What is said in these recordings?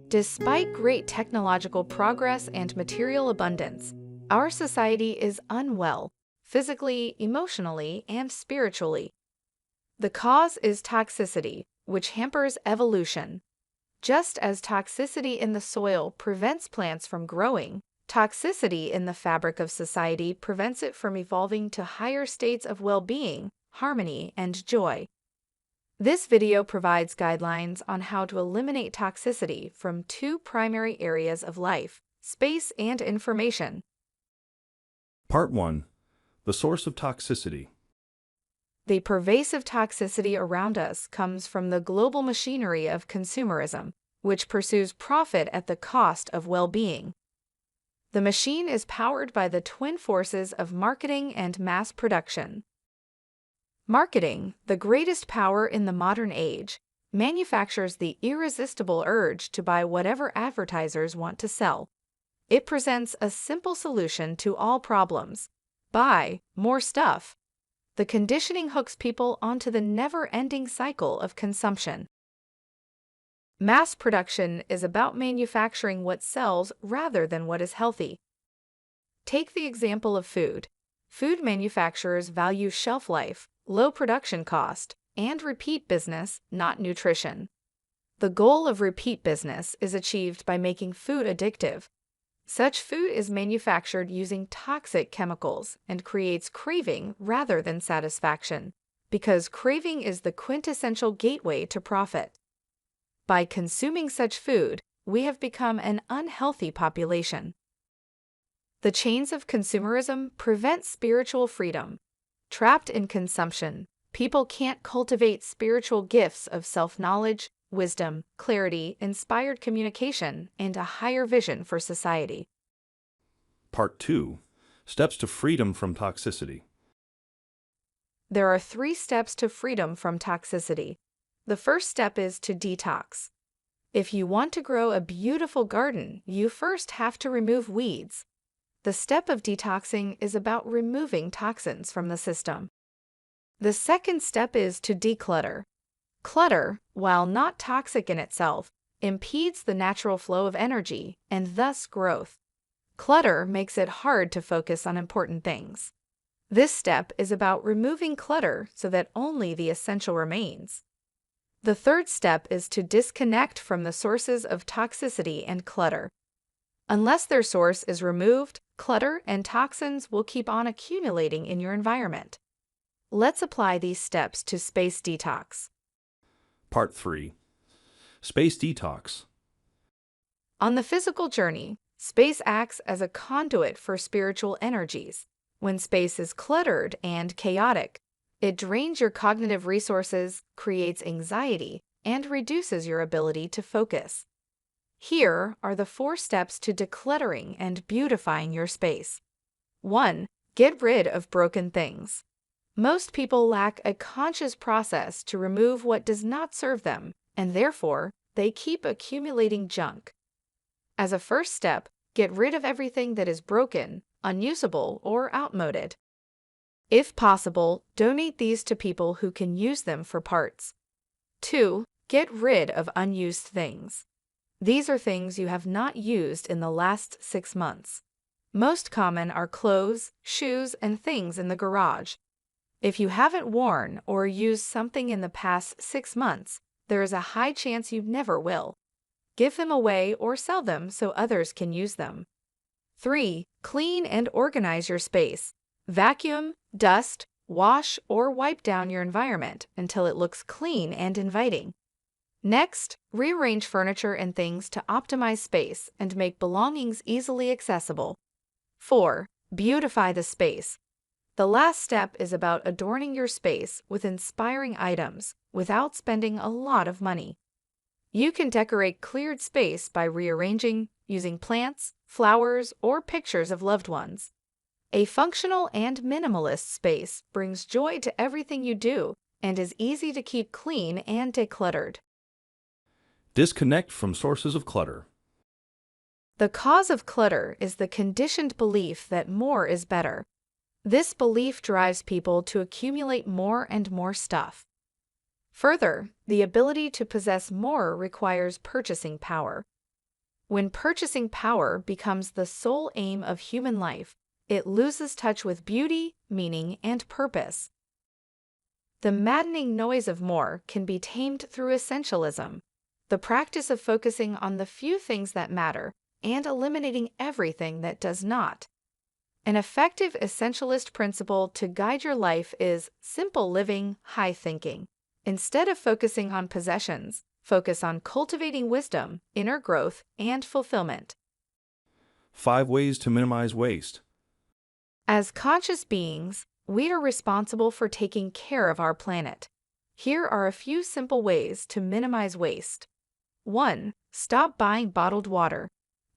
Despite great technological progress and material abundance, our society is unwell, physically, emotionally, and spiritually. The cause is toxicity, which hampers evolution. Just as toxicity in the soil prevents plants from growing, toxicity in the fabric of society prevents it from evolving to higher states of well-being, harmony, and joy. This video provides guidelines on how to eliminate toxicity from two primary areas of life: space and information. Part 1. The source of toxicity. The pervasive toxicity around us comes from the global machinery of consumerism, which pursues profit at the cost of well-being. The machine is powered by the twin forces of marketing and mass production. Marketing, the greatest power in the modern age, manufactures the irresistible urge to buy whatever advertisers want to sell. It presents a simple solution to all problems: buy more stuff. The conditioning hooks people onto the never-ending cycle of consumption. Mass production is about manufacturing what sells rather than what is healthy. Take the example of food. Food manufacturers value shelf life, low production cost, and repeat business, not nutrition. The goal of repeat business is achieved by making food addictive. Such food is manufactured using toxic chemicals and creates craving rather than satisfaction, because craving is the quintessential gateway to profit. By consuming such food, we have become an unhealthy population. The chains of consumerism prevent spiritual freedom. Trapped in consumption, people can't cultivate spiritual gifts of self-knowledge, wisdom, clarity, inspired communication, and a higher vision for society. Part 2. Steps to freedom from toxicity. There are 3 steps to freedom from toxicity. The first step is to detox. If you want to grow a beautiful garden, you first have to remove weeds. The step of detoxing is about removing toxins from the system. The second step is to declutter. Clutter, while not toxic in itself, impedes the natural flow of energy and thus growth. Clutter makes it hard to focus on important things. This step is about removing clutter so that only the essential remains. The third step is to disconnect from the sources of toxicity and clutter. Unless their source is removed, clutter and toxins will keep on accumulating in your environment. Let's apply these steps to space detox. Part 3. Space detox. On the physical journey, space acts as a conduit for spiritual energies. When space is cluttered and chaotic, it drains your cognitive resources, creates anxiety, and reduces your ability to focus. Here are the 4 steps to decluttering and beautifying your space. 1. Get rid of broken things. Most people lack a conscious process to remove what does not serve them, and therefore, they keep accumulating junk. As a first step, get rid of everything that is broken, unusable, or outmoded. If possible, donate these to people who can use them for parts. 2. Get rid of unused things. These are things you have not used in the last 6 months. Most common are clothes, shoes, and things in the garage. If you haven't worn or used something in the past 6 months, there is a high chance you never will. Give them away or sell them so others can use them. 3. Clean and organize your space. Vacuum, dust, wash, or wipe down your environment until it looks clean and inviting. Next, rearrange furniture and things to optimize space and make belongings easily accessible. 4. Beautify the space. The last step is about adorning your space with inspiring items without spending a lot of money. You can decorate cleared space by rearranging, using plants, flowers, or pictures of loved ones. A functional and minimalist space brings joy to everything you do and is easy to keep clean and decluttered. Disconnect from sources of clutter. The cause of clutter is the conditioned belief that more is better. This belief drives people to accumulate more and more stuff. Further, the ability to possess more requires purchasing power. When purchasing power becomes the sole aim of human life, it loses touch with beauty, meaning, and purpose. The maddening noise of more can be tamed through essentialism, the practice of focusing on the few things that matter and eliminating everything that does not. An effective essentialist principle to guide your life is simple living, high thinking. Instead of focusing on possessions, focus on cultivating wisdom, inner growth, and fulfillment. 5 ways to minimize waste. As conscious beings, we are responsible for taking care of our planet. Here are a few simple ways to minimize waste. 1. Stop buying bottled water.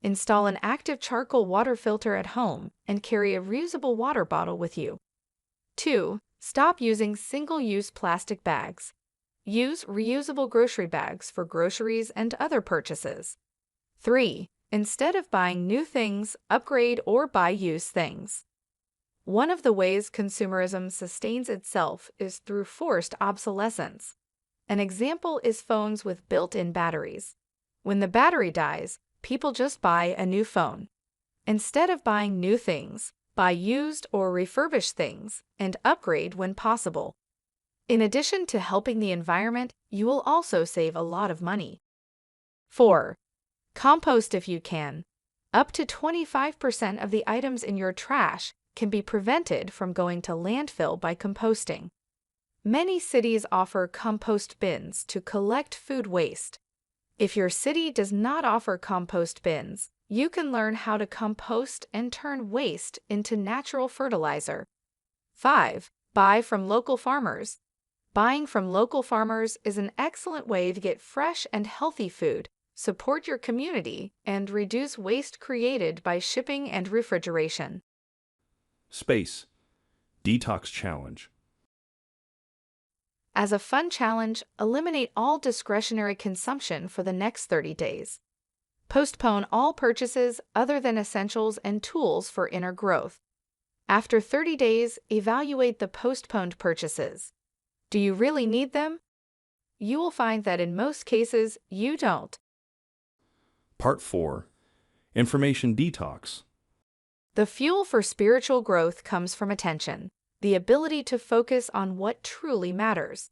Install an active charcoal water filter at home and carry a reusable water bottle with you. 2. Stop using single-use plastic bags. Use reusable grocery bags for groceries and other purchases. 3. Instead of buying new things, upgrade or buy used things. One of the ways consumerism sustains itself is through forced obsolescence. An example is phones with built-in batteries. When the battery dies, people just buy a new phone. Instead of buying new things, buy used or refurbished things and upgrade when possible. In addition to helping the environment, you will also save a lot of money. 4. Compost if you can. Up to 25% of the items in your trash can be prevented from going to landfill by composting. Many cities offer compost bins to collect food waste. If your city does not offer compost bins, you can learn how to compost and turn waste into natural fertilizer. 5. Buy from local farmers. Buying from local farmers is an excellent way to get fresh and healthy food, support your community, and reduce waste created by shipping and refrigeration. Space. Detox challenge. As a fun challenge, eliminate all discretionary consumption for the next 30 days. Postpone all purchases other than essentials and tools for inner growth. After 30 days, evaluate the postponed purchases. Do you really need them? You will find that in most cases, you don't. Part 4. Information detox. The fuel for spiritual growth comes from attention, the ability to focus on what truly matters.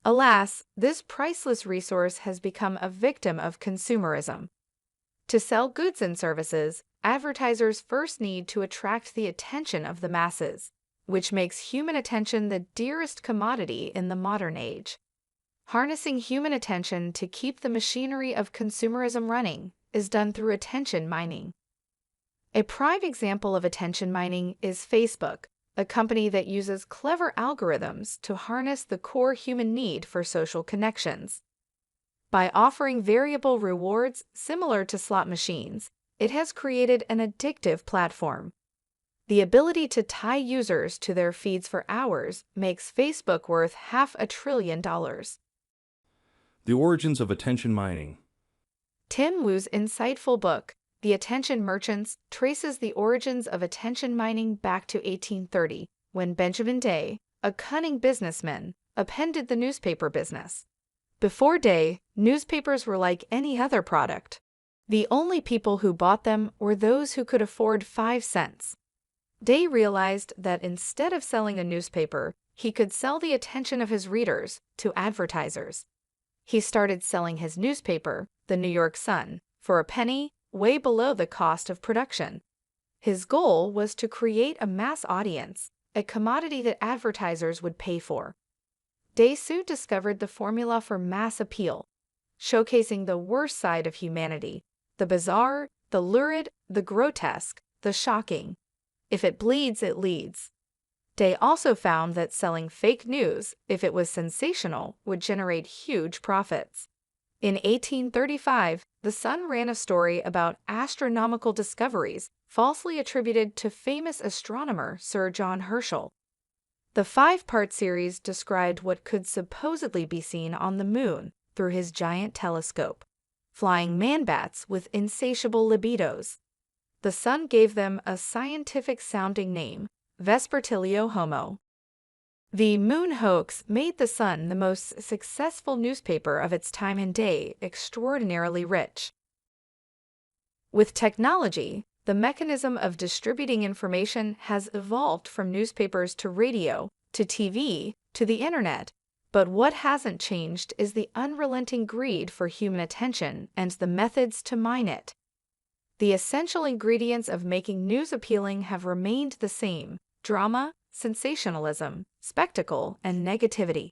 Alas, this priceless resource has become a victim of consumerism. To sell goods and services, advertisers first need to attract the attention of the masses, which makes human attention the dearest commodity in the modern age. Harnessing human attention to keep the machinery of consumerism running is done through attention mining. A prime example of attention mining is Facebook, a company that uses clever algorithms to harness the core human need for social connections. By offering variable rewards similar to slot machines, it has created an addictive platform. The ability to tie users to their feeds for hours makes Facebook worth $500 billion. The origins of attention mining. Tim Wu's insightful book, The Attention Merchants, traces the origins of attention mining back to 1830, when Benjamin Day, a cunning businessman, upended the newspaper business. Before Day, newspapers were like any other product. The only people who bought them were those who could afford 5 cents. Day realized that instead of selling a newspaper, he could sell the attention of his readers to advertisers. He started selling his newspaper, the New York Sun, for a penny, way below the cost of production. His goal was to create a mass audience, a commodity that advertisers would pay for. Day soon discovered the formula for mass appeal, showcasing the worst side of humanity, the bizarre, the lurid, the grotesque, the shocking. If it bleeds, it leads. Day also found that selling fake news, if it was sensational, would generate huge profits. In 1835, The Sun ran a story about astronomical discoveries falsely attributed to famous astronomer Sir John Herschel. The 5-part series described what could supposedly be seen on the moon through his giant telescope, flying man-bats with insatiable libidos. The Sun gave them a scientific-sounding name, Vespertilio Homo. The moon hoax made The Sun the most successful newspaper of its time and Day extraordinarily rich. With technology, the mechanism of distributing information has evolved from newspapers to radio, to TV, to the internet. But what hasn't changed is the unrelenting greed for human attention and the methods to mine it. The essential ingredients of making news appealing have remained the same: drama, sensationalism, spectacle, and negativity.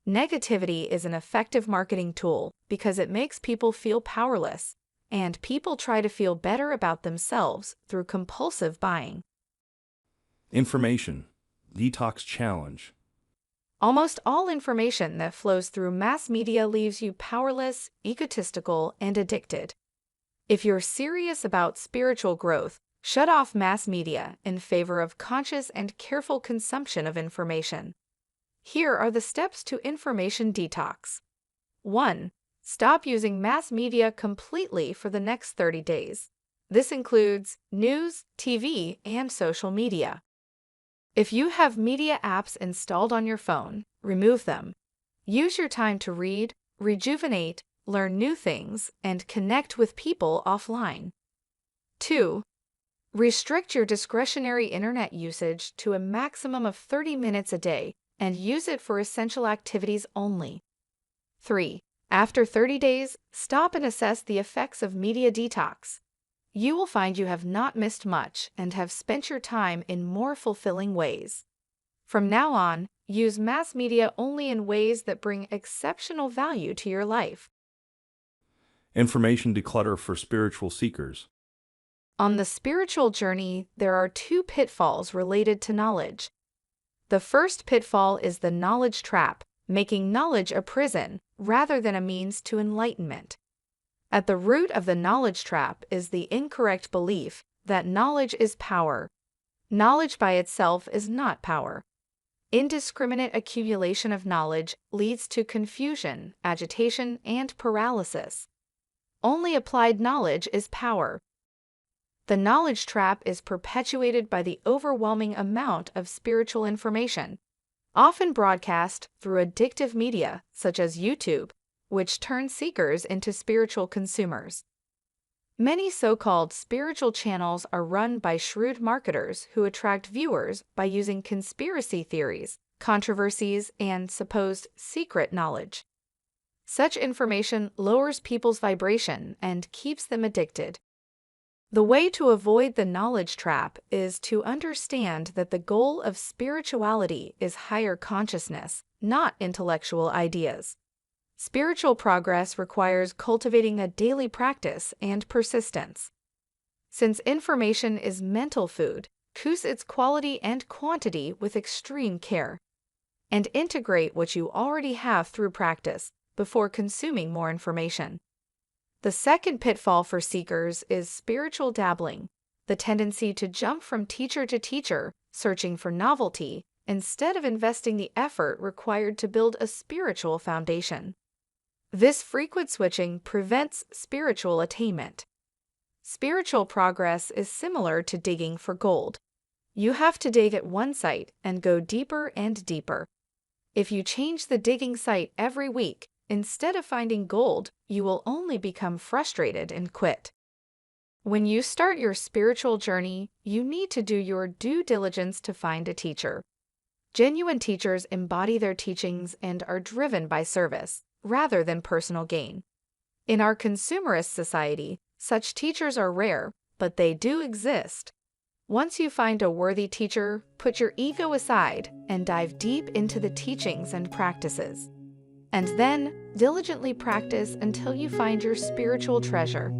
Negativity is an effective marketing tool because it makes people feel powerless, and people try to feel better about themselves through compulsive buying. Information. Detox challenge. Almost all information that flows through mass media leaves you powerless, egotistical, and addicted. If you're serious about spiritual growth, shut off mass media in favor of conscious and careful consumption of information. Here are the steps to information detox. 1. Stop using mass media completely for the next 30 days. This includes news, TV, and social media. If you have media apps installed on your phone, remove them. Use your time to read, rejuvenate, learn new things, and connect with people offline. 2. Restrict your discretionary internet usage to a maximum of 30 minutes a day and use it for essential activities only. 3. After 30 days, stop and assess the effects of media detox. You will find you have not missed much and have spent your time in more fulfilling ways. From now on, use mass media only in ways that bring exceptional value to your life. Information declutter for spiritual seekers. On the spiritual journey, there are 2 pitfalls related to knowledge. The first pitfall is the knowledge trap, making knowledge a prison rather than a means to enlightenment. At the root of the knowledge trap is the incorrect belief that knowledge is power. Knowledge by itself is not power. Indiscriminate accumulation of knowledge leads to confusion, agitation, and paralysis. Only applied knowledge is power. The knowledge trap is perpetuated by the overwhelming amount of spiritual information, often broadcast through addictive media such as YouTube, which turns seekers into spiritual consumers. Many so-called spiritual channels are run by shrewd marketers who attract viewers by using conspiracy theories, controversies, and supposed secret knowledge. Such information lowers people's vibration and keeps them addicted. The way to avoid the knowledge trap is to understand that the goal of spirituality is higher consciousness, not intellectual ideas. Spiritual progress requires cultivating a daily practice and persistence. Since information is mental food, choose its quality and quantity with extreme care, and integrate what you already have through practice before consuming more information. The second pitfall for seekers is spiritual dabbling, the tendency to jump from teacher to teacher, searching for novelty, instead of investing the effort required to build a spiritual foundation. This frequent switching prevents spiritual attainment. Spiritual progress is similar to digging for gold. You have to dig at one site and go deeper and deeper. If you change the digging site every week, instead of finding gold, you will only become frustrated and quit. When you start your spiritual journey, you need to do your due diligence to find a teacher. Genuine teachers embody their teachings and are driven by service, rather than personal gain. In our consumerist society, such teachers are rare, but they do exist. Once you find a worthy teacher, put your ego aside and dive deep into the teachings and practices. And then, diligently practice until you find your spiritual treasure.